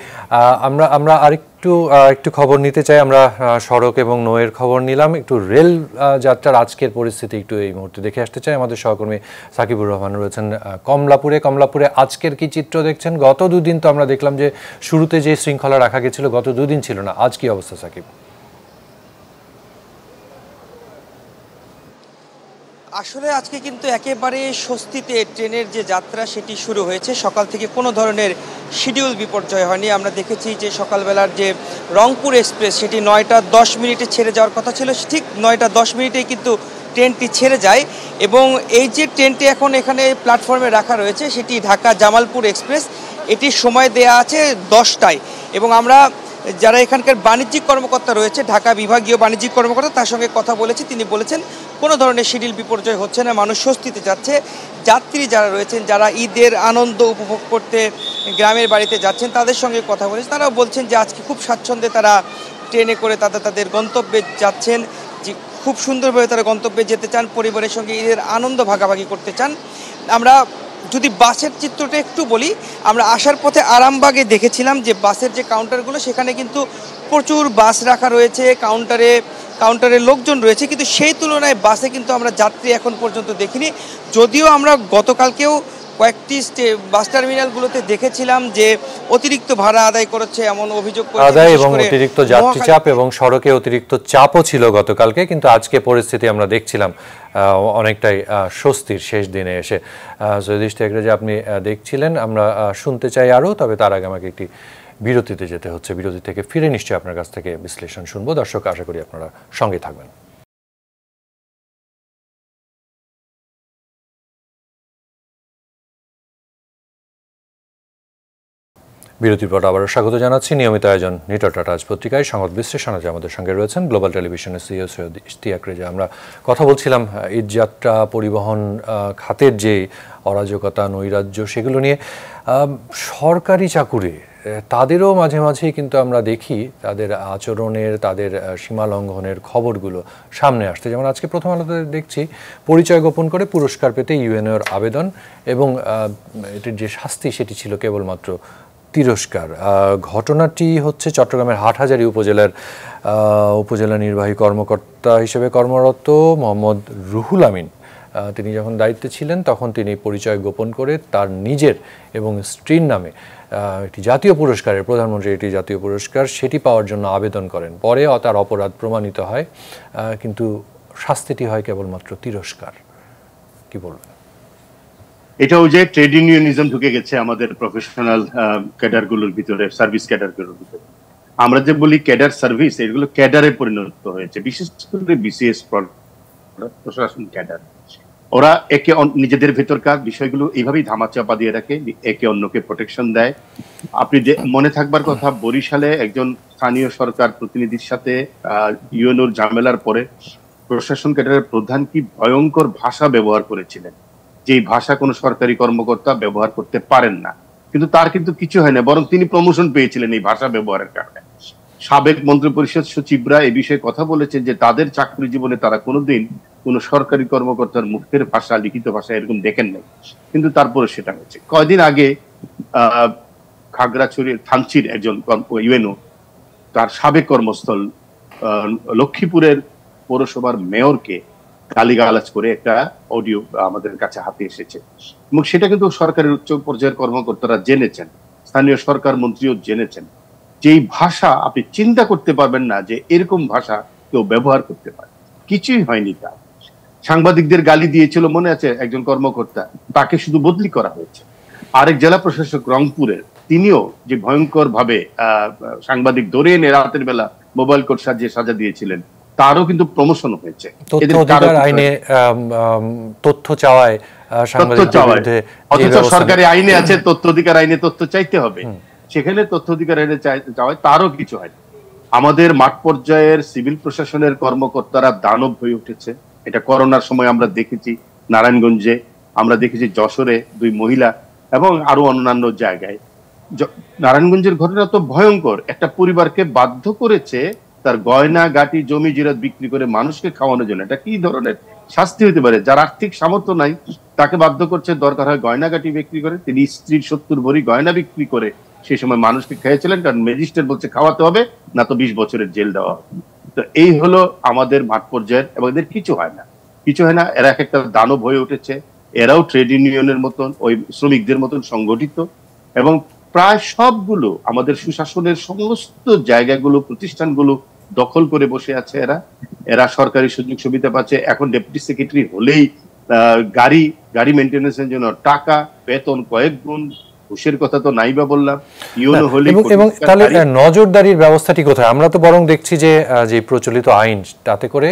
Speaker 1: আমরা একটু খবর নিতে চাই। আমরা সড়ক এবং নৌয়ের খবর নিলাম, একটু রেল যাত্রার আজকের পরিস্থিতি একটু এই মুহূর্তে দেখে আসতে চাই। আমাদের সহকর্মী সাকিবুর রহমান রয়েছেন কমলাপুরে। আজকের কি চিত্র দেখছেন? গত দুদিন তো আমরা দেখলাম যে শুরুতে যে শৃঙ্খলা রাখা গেছিল, গত দুদিন ছিল না, আজ কি অবস্থা সাকিব?
Speaker 3: আসলে আজকে কিন্তু একেবারে স্বস্তিতে ট্রেনের যে যাত্রা সেটি শুরু হয়েছে। সকাল থেকে কোনো ধরনের শিডিউল বিপর্যয় হয়নি। আমরা দেখেছি যে সকালবেলার যে রংপুর এক্সপ্রেস সেটি 9টা 10 মিনিটে ছেড়ে যাওয়ার কথা ছিল, ঠিক 9টা 10 মিনিটেই কিন্তু ট্রেনটি ছেড়ে যায়। এবং এই যে ট্রেনটি এখন এখানে প্ল্যাটফর্মে রাখা রয়েছে সেটি ঢাকা জামালপুর এক্সপ্রেস, এটির সময় দেয়া আছে 10টায়। এবং আমরা যারা এখানকার বাণিজ্যিক কর্মকর্তা রয়েছে, ঢাকা বিভাগীয় বাণিজ্যিক কর্মকর্তা, তার সঙ্গে কথা বলেছি। তিনি বলেছেন কোনো ধরনের শিডিউল বিপর্যয় হচ্ছে না, মানুষ স্বস্তিতে যাচ্ছে। যাত্রী যারা রয়েছেন, যারা ঈদের আনন্দ উপভোগ করতে গ্রামের বাড়িতে যাচ্ছেন, তাদের সঙ্গে কথা বলেছি। তারাও বলছেন যে আজকে খুব স্বাচ্ছন্দ্যে তারা ট্রেনে করে তাদের গন্তব্যে যাচ্ছেন, যে খুব সুন্দরভাবে তারা গন্তব্যে যেতে চান, পরিবারের সঙ্গে ঈদের আনন্দ ভাগাভাগি করতে চান। আমরা যদি বাসের চিত্রটা একটু বলি, আমরা আসার পথে আরামবাগে দেখেছিলাম যে বাসের যে কাউন্টারগুলো, সেখানে কিন্তু প্রচুর বাস রাখা রয়েছে, কাউন্টারে লোকজন রয়েছে, কিন্তু সেই তুলনায় বাসে কিন্তু আমরা যাত্রী এখন পর্যন্ত দেখিনি। যদিও আমরা গতকালকেও কয়েকটি বাস টার্মিনালগুলোতে দেখেছিলাম যে অতিরিক্ত ভাড়া আদায় করেছে এমন অভিযোগ
Speaker 1: আদায় এবং অতিরিক্ত যাত্রী চাপ এবং সড়কে অতিরিক্ত চাপও ছিল গতকালকে, কিন্তু আজকে পরিস্থিতি আমরা দেখছিলাম অনেকটাই স্বস্তির শেষ দিনে এসে। সৈয়দ ইশতিয়াক রেজা, আপনি দেখছিলেন, আমরা শুনতে চাই আরও, তবে তার আগে আমাকে একটি বিরতিতে যেতে হচ্ছে। বিরতি থেকে ফিরে নিশ্চয়ই আপনার কাছ থেকে বিশ্লেষণ শুনবো। দর্শক, আশা করি আপনারা সঙ্গে থাকবেন। বিরতির পর আবারও স্বাগত জানাচ্ছি। নিয়মিত আয়োজন নিটর টাটা আজ পত্রিকায় সংবাদ বিশ্লেষণ। আজ আমাদের সঙ্গে রয়েছেন গ্লোবাল টেলিভিশনের সিইও সৈয়দ ইশতিয়াক রেজা। আমরা কথা বলছিলাম ঈদযাত্রা, পরিবহন খাতের যে অরাজকতা, নৈরাজ্য, সেগুলো নিয়ে। সরকারি চাকুরি তাদেরও মাঝে মাঝেই কিন্তু আমরা দেখি তাদের আচরণের, তাদের সীমা লঙ্ঘনের খবরগুলো সামনে আসতে। যেমন আজকে প্রথম আলোতে দেখছি পরিচয় গোপন করে পুরস্কার পেতে ইউএনওর আবেদন, এবং এটির যে শাস্তি সেটি ছিল কেবলমাত্র তিরস্কার। ঘটনাটি হচ্ছে চট্টগ্রামের হাটহাজারী উপজেলা নির্বাহী কর্মকর্তা হিসেবে কর্মরত মোহাম্মদ রুহুল আমিন। তিনি যখন দায়িত্বে ছিলেন তখন তিনি পরিচয় গোপন করে তার নিজের এবং স্ত্রীর নামে একটি জাতীয় পুরস্কারের, প্রধানমন্ত্রীর একটি জাতীয় পুরস্কার, সেটি পাওয়ার জন্য আবেদন করেন। পরে তার অপরাধ প্রমাণিত হয়, কিন্তু শাস্তিটি হয় কেবলমাত্র তিরস্কার। কি বলবেন?
Speaker 2: এটা ওই যে ট্রেড ইউনিয়নিজম ঢুকে গেছে আমাদের প্রফেশনাল ক্যাডারগুলোর ভিতরে, সার্ভিস ক্যাডারগুলোর ভিতরে। আমরা যে বলি ক্যাডার সার্ভিস, এগুলো ক্যাডারে পরিণত হয়েছে, বিশেষ করে বিসিএস প্রশাসন ক্যাডার। ওরা নিজেদের ভেতরকার বিষয়গুলো এইভাবেই ধামাচাপা দিয়ে রাখে, একে অন্যকে প্রোটেকশন দেয়। আপনি মনে থাকবার কথা, বরিশালে একজন স্থানীয় সরকার প্রতিনিধির সাথে ইউএনওর ঝামেলার পরে প্রশাসন ক্যাডারের প্রধান কি ভয়ঙ্কর ভাষা ব্যবহার করেছিলেন, যে ভাষা কোনো সরকারি কর্মকর্তা ব্যবহার করতে পারেন না। কিন্তু তার কিন্তু কিছু হয় না, বরং তিনি প্রমোশন পেয়েছিলেন এই ভাষা ব্যবহারের কারণে। সাবেক মন্ত্রিপরিষদ সচিবরা এই বিষয়ে কথা বলেছেন যে তাদের চাকরি জীবনে তারা কোনোদিন কোন সরকারি কর্মকর্তার মুখের ভাষা, লিখিত ভাষা এরকম দেখেন নাই, কিন্তু তারপরে সেটা হয়েছে। কয়দিন আগে খাগড়াছড়ির থানচির একজন ইউএনও তার সাবেক কর্মস্থল লক্ষ্মীপুরের পৌরসভার মেয়রকে গালিগালাজ করে একটা অডিও আমাদের কাছে হাতে এসেছে, এবং সেটা কিন্তু সরকারের উচ্চ পর্যায়ের কর্মকর্তারা জেনেছেন, স্থানীয় সরকার মন্ত্রীও জেনেছেন। যেই ভাষা আপনি চিন্তা করতে পারবেন না যে এরকম ভাষা কেউ ব্যবহার করতে পারে, কিছুই হয়নি। তা সাংবাদিকদের গালি দিয়েছিল মনে আছে একজন কর্মকর্তা, তাকে শুধু বদলি করা হয়েছে। আরেক জেলা প্রশাসক রংপুরের, তিনিও যে ভয়ঙ্কর ভাবে সাংবাদিক ধরে এনে রাতের বেলা মোবাইল কোর্ট সাজিয়ে সাজা দিয়েছিলেন, তারও কিন্তু প্রমোশন হয়েছে।
Speaker 1: তথ্য চাওয়ায়
Speaker 2: সরকারি আইনে আছে, তথ্য অধিকার আইনে তথ্য চাইতে হবে, সেখানে তথ্য অধিকার আইনে চাওয়ায় তারও কিছু হয়। আমাদের মাঠ পর্যায়ের সিভিল প্রশাসনের কর্মকর্তারা দানব হয়ে উঠেছে। এটা করোনার সময় আমরা দেখেছি নারায়ণগঞ্জে, আমরা দেখেছি যশোরে 2 মহিলা, এবং আরো অন্যান্য জায়গায়। নারায়ণগঞ্জের ঘটনা তো ভয়ঙ্কর, একটা পরিবারকে বাধ্য করেছে তার গয়না গাটি জমি জিরাত বিক্রি করে মানুষকে খাওয়ানোর জন্য। এটা কি ধরনের শাস্তি হতে পারে? যার আর্থিক সামর্থ্য নাই তাকে বাধ্য করছে, দরকার হয় গয়না গাটি বিক্রি করে। তিনি স্ত্রীর 70 ভরি গয়না বিক্রি করে সেই সময় মানুষকে খেয়েছিলেন, কারণ ম্যাজিস্ট্রেট বলছে খাওয়াতে হবে, না তো 20 বছরের জেল দেওয়া হবে। তো এই হলো আমাদের মাঠ পর্যায়ের, এবং এদের কিছু হয় না, কিছু হয় না। এরা একটা দানব হয়ে উঠেছে। এরাও ট্রেড ইউনিয়নের মতন, ওই শ্রমিকদের মতন সংগঠিত, এবং প্রায় সবগুলো আমাদের সুশাসনের সমস্ত জায়গাগুলো, প্রতিষ্ঠানগুলো দখল করে বসে আছে এরা সরকারি সুযোগ সুবিধা পাচ্ছে। এখন ডেপুটি সেক্রেটারি হলেই গাড়ি মেনটেন্যান্সের জন্য টাকা, বেতন কয়েক গুণ, ঘুষের কথা তো নাই বা বললাম।
Speaker 1: এবং তাহলে নজরদারির ব্যবস্থাটি কোথায়? আমরা তো বরং দেখছি যে যে প্রচলিত আইন, তাতে করে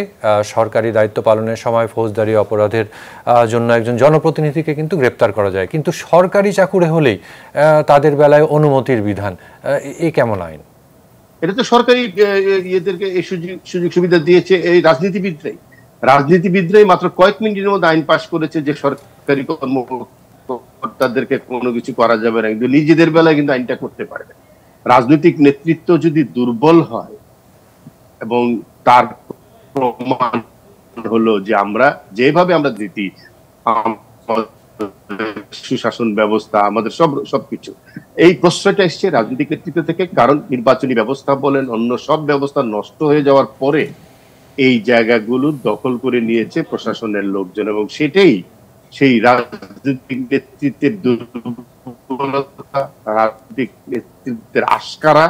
Speaker 1: সরকারি দায়িত্ব পালনের সময় ফৌজদারি অপরাধের জন্য একজন জনপ্রতিনিধিকে কিন্তু গ্রেপ্তার করা যায়, কিন্তু সরকারি চাকুরে হলেই তাদের বেলায় অনুমতির বিধান। এ কেমন আইন?
Speaker 2: এটা তো সরকারি ইয়েদেরকে এই সুযোগ সুবিধা দিয়েছে এই রাজনীতিবিদরাই মাত্র কয়েক মিনিটের মধ্যে আইন পাশ করেছে যে সরকারি কর্মকর্তাদেরকে কোনো কিছু করা যাবে না, কিন্তু নিজেদের বেলায় কিন্তু আইনটা করতে পারবে। রাজনৈতিক নেতৃত্ব যদি দুর্বল হয়, এবং তার প্রমাণ হলো যে আমরা যেভাবে আমরা দিতি সুশাসন ব্যবস্থা, আমাদের সবকিছু, এই প্রশ্রয়টা এসছে রাজনৈতিক নেতৃত্ব থেকে। কারণ নির্বাচনী ব্যবস্থা বলেন, অন্য সব ব্যবস্থা নষ্ট হয়ে যাওয়ার পরে এই জায়গাগুলো দখল করে নিয়েছে প্রশাসনের লোকজন, এবং সেটাই সেই রাজনৈতিক নেতৃত্বের দুর্বলতা, রাজনৈতিক নেতৃত্বের আস্কারা।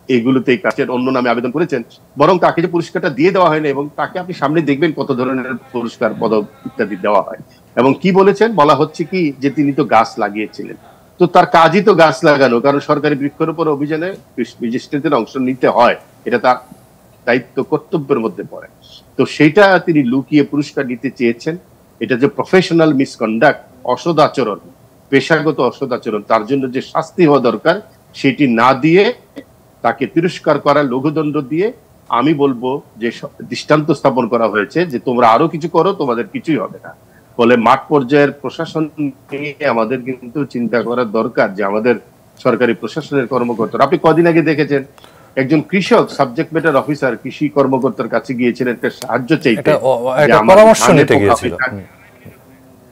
Speaker 2: এগুলোতে কাছের অন্য নামে আবেদন করেছেন, বরং তাকে যে পুরস্কারটা দিয়ে দেওয়া হয়নি, এবং তাকে আপনি সামনে দেখবেন কত ধরনের পুরস্কার, পদক ইত্যাদি দেওয়া হয়। এবং কি বলেছেন, বলা হচ্ছে কি যে তিনি তো গাছ লাগিয়েছিলেন, তো তার কাজই তো গাছ লাগানো, কারণ সরকারি বৃক্ষরোপণ অভিযানে ম্যাজিস্ট্রেটদের অংশ নিতে হয়, এটা তার দায়িত্ব কর্তব্যের মধ্যে পড়ে। তো সেইটা তিনি লুকিয়ে পুরস্কার নিতে চেয়েছেন। এটা যে প্রফেশনাল মিসকন্ডাক্ট, অসদাচরণ, পেশাগত অসদাচরণ, তার জন্য যে শাস্তি হওয়া দরকার সেটি না দিয়ে তাকে তিরস্কার করা, লঘুদণ্ড দিয়ে আমি বলবো যে দৃষ্টান্ত স্থাপন করা হয়েছে যে তোমরা আরো কিছু করো, তোমাদের কিছুই হবে না। ফলে মাঠ পর্যায়ের প্রশাসন নিয়ে আমাদের কিন্তু চিন্তা করার দরকার যে আমাদের সরকারি প্রশাসনের কর্মকর্তা, আপনি কদিন আগে দেখেছেন একজন কৃষক সাবজেক্ট ম্যাটার অফিসার কৃষি কর্মকর্তার কাছে গিয়েছিলেন একটা সাহায্য চাইতে,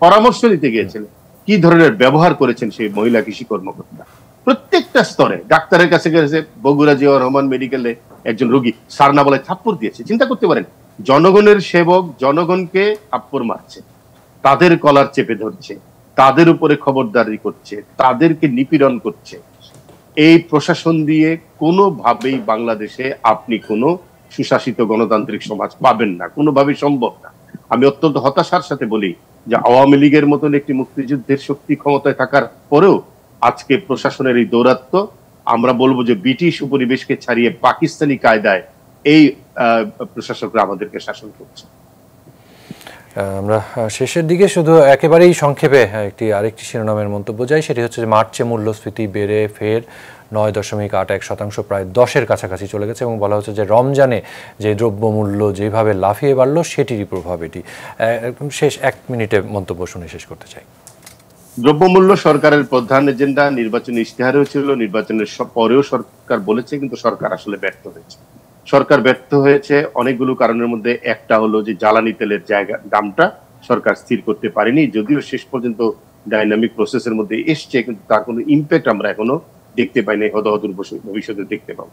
Speaker 2: পরামর্শ নিতে গিয়েছিলেন। কি ধরনের ব্যবহার করেছেন সেই মহিলা কৃষি কর্মকর্তা? প্রত্যেকটা স্তরে, ডাক্তারের কাছে গেছে, বগুড়া জিয়াউর রহমান মেডিকেলে একজন রোগী সারনা বলে থাপ্পড় দিয়েছে। চিন্তা করতে পারেন, জনগণের সেবক জনগণকে থাপ্পড় মারছে, তাদের কলার চেপে ধরছে, তাদের উপরে খবরদারি করছে, তাদেরকে নিপীড়ন করছে। এই প্রশাসন দিয়ে কোনোভাবেই বাংলাদেশে আপনি কোনো সুশাসিত গণতান্ত্রিক সমাজ পাবেন না, কোনোভাবেই সম্ভব না। আমি অত্যন্ত হতাশার সাথে বলি যে আওয়ামী লীগের মতন একটি মুক্তিযুদ্ধের শক্তি ক্ষমতায় থাকার পরেও আজকে প্রশাসনের এই দৌরাত্ম্য, আমরা বলবো যে ব্রিটিশ উপনিবেশকে ছাড়িয়ে পাকিস্তানি কায়দায় এই প্রশাসকরা আমাদেরকে শাসন করছে।
Speaker 1: আমরা শেষের দিকে শুধু একেবারেই সংক্ষেপে আরেকটি শিরোনামের মন্তব্য যাই, সেটি হচ্ছে যে মার্চে মূল্যস্ফীতি বেড়ে ফের 9.81%, প্রায় 10-এর কাছাকাছি চলে গেছে এবং বলা হচ্ছে যে রমজানে যে দ্রব্যমূল্য যেভাবে লাফিয়ে বাড়লো সেটিরই প্রভাব এটি। শেষ 1 মিনিটে মন্তব্য শুনে শেষ করতে চাই।
Speaker 2: দ্রব্যমূল্য সরকারের প্রধান এজেন্ডা, নির্বাচনী ইশতেহারেও ছিল, নির্বাচনের পরেও সরকার বলেছে, কিন্তু সরকার আসলে ব্যর্থ হয়েছে। সরকার ব্যর্থ হয়েছে অনেকগুলো কারণের মধ্যে একটা হলো যে জ্বালানি তেলের দামটা সরকার স্থির করতে পারেনি, যদিও শেষ পর্যন্ত ডাইনামিক প্রসেসের মধ্যে এসছে, কিন্তু তার কোনো ইম্প্যাক্ট আমরা এখনো দেখতে পাইনি, অদূর ভবিষ্যতে দেখতে পাবো।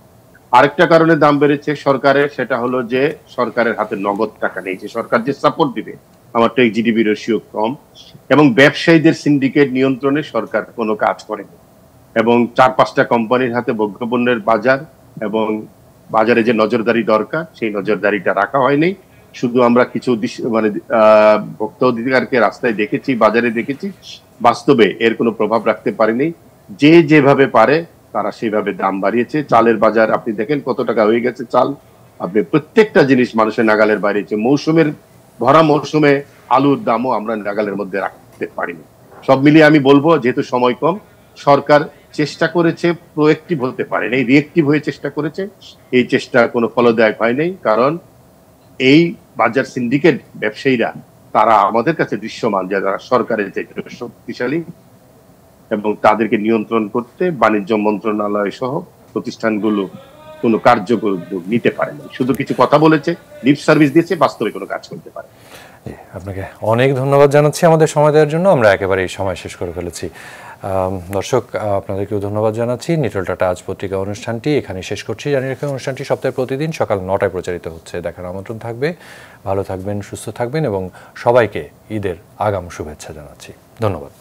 Speaker 2: আরেকটা কারণে দাম বেড়েছে সরকারের, সেটা হলো যে সরকারের হাতে নগদ টাকা নেই, যে সরকার যে সাপোর্ট দিবে আমার তো জিডিপি রেশিও কম, এবং ব্যবসায়ীদের সিন্ডিকেট নিয়ন্ত্রণে সরকার কোনো কাজ করেনি, এবং 4-5টা কোম্পানির হাতে ভোগ্যপণ্যের বাজার এবং বাজারে যে নজরদারি দরকার সেই নজরদারিটা রাখা হয়নি। শুধু আমরা কিছু ভোক্তা অধিকারকে রাস্তায় দেখেছি, বাজারে দেখেছি, বাস্তবে এর কোনো প্রভাব রাখতে পারেনি। যে যেভাবে পারে তারা সেভাবে দাম বাড়িয়েছে। চালের বাজার আপনি দেখেন কত টাকা হয়ে গেছে চাল, আপনি প্রত্যেকটা জিনিস মানুষের নাগালের বাইরেছে। ভরা মৌসুমে আলুর দামও আমরা নাগালের মধ্যে রাখতে পারিনি। সব মিলিয়ে আমি বলবো, যেহেতু সময় কম, সরকার চেষ্টা করেছে, প্রোঅ্যাক্টিভ হতে পারে নাই, রিঅ্যাক্টিভ হয়ে চেষ্টা করেছে। এই চেষ্টা কোনো ফলদায়ক হয় নাই, কারণ এই বাজার সিন্ডিকেট ব্যবসায়ীরা তারা আমাদের কাছে দৃশ্যমান, যারা সরকারের যে শক্তিশালী, এবং তাদেরকে নিয়ন্ত্রণ করতে বাণিজ্য মন্ত্রণালয় সহ প্রতিষ্ঠানগুলো কোনো কার্যকর উদ্যোগ নিতে পারে না, শুধু কিছু কথা বলেছে, লিপ সার্ভিস দিয়েছে, বাস্তবে কোনো কাজ করতে পারে।
Speaker 1: আপনাকে অনেক ধন্যবাদ জানাচ্ছি আমাদের সময় দেওয়ার জন্য। আমরা একেবারে এই সময় শেষ করে ফেলেছি। দর্শক, আপনাদেরকেও ধন্যবাদ জানাচ্ছি। নিটল টাটা আজ পত্রিকা অনুষ্ঠানটি এখানে শেষ করছি। জানিয়ে রাখি, অনুষ্ঠানটি সপ্তাহে প্রতিদিন সকাল 9টায় প্রচারিত হচ্ছে। দেখার আমন্ত্রণ থাকবে। ভালো থাকবেন, সুস্থ থাকবেন এবং সবাইকে ঈদের আগাম শুভেচ্ছা জানাচ্ছি। ধন্যবাদ।